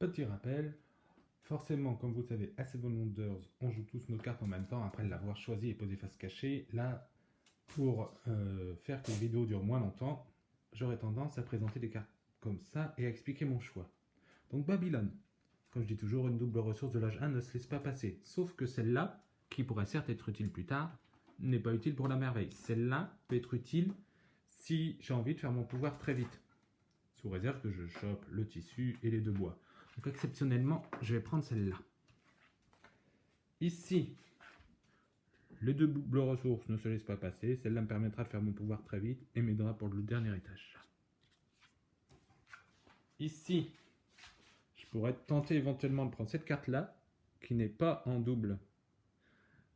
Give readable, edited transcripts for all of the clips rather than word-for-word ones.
Petit rappel, forcément, comme vous le savez, à Seven Wonders, on joue tous nos cartes en même temps après l'avoir choisi et posé face cachée. Là, pour faire que la vidéo dure moins longtemps, j'aurais tendance à présenter des cartes comme ça et à expliquer mon choix. Donc Babylone, comme je dis toujours, une double ressource de l'âge 1 ne se laisse pas passer. Sauf que celle-là, qui pourrait certes être utile plus tard, n'est pas utile pour la merveille. Celle-là peut être utile si j'ai envie de faire mon pouvoir très vite. Sous réserve que je chope le tissu et les deux bois. Donc exceptionnellement, je vais prendre celle-là. Ici, les deux doubles ressources ne se laissent pas passer. Celle-là me permettra de faire mon pouvoir très vite et m'aidera pour le dernier étage. Ici, je pourrais tenter éventuellement de prendre cette carte-là, qui n'est pas en double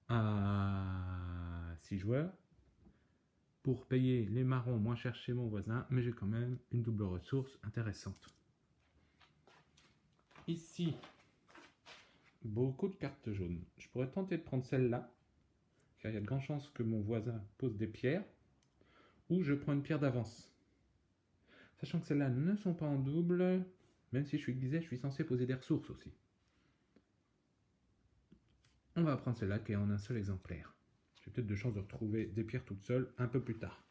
à 6 joueurs, pour payer les marrons moins cher chez mon voisin, mais j'ai quand même une double ressource intéressante. Ici, beaucoup de cartes jaunes. Je pourrais tenter de prendre celle-là, car il y a de grandes chances que mon voisin pose des pierres, ou je prends une pierre d'avance. Sachant que celles-là ne sont pas en double, même si je suis glisé, je suis censé poser des ressources aussi. On va prendre celle-là qui est en un seul exemplaire. J'ai peut-être de chances de retrouver des pierres toutes seules un peu plus tard.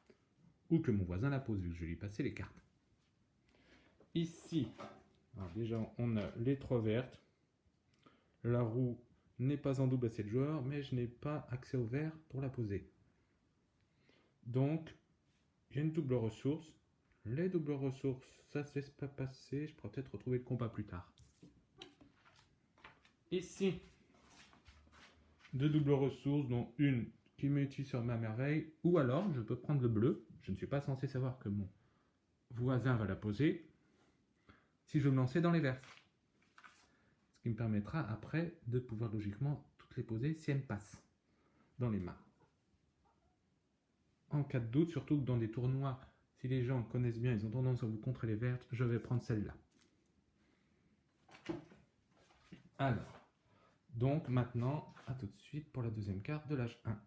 Ou que mon voisin la pose, vu que je lui ai passé les cartes. Ici, alors déjà on a les 3 vertes. La roue n'est pas en double à 7 joueurs, mais je n'ai pas accès au vert pour la poser. Donc, j'ai une double ressource. Les doubles ressources, ça ne se laisse pas passer. Je pourrais peut-être retrouver le combat plus tard. Ici, 2 doubles ressources, dont une qui m'est utile sur ma merveille. Ou alors, je peux prendre le bleu. Je ne suis pas censé savoir que mon voisin va la poser. Si je veux me lancer dans les verts. Ce qui me permettra après de pouvoir logiquement toutes les poser si elles passent dans les mains. En cas de doute, surtout que dans des tournois, si les gens connaissent bien, ils ont tendance à vous contrer les vertes, je vais prendre celle-là. Alors, donc maintenant, à tout de suite pour la deuxième carte de l'âge 1.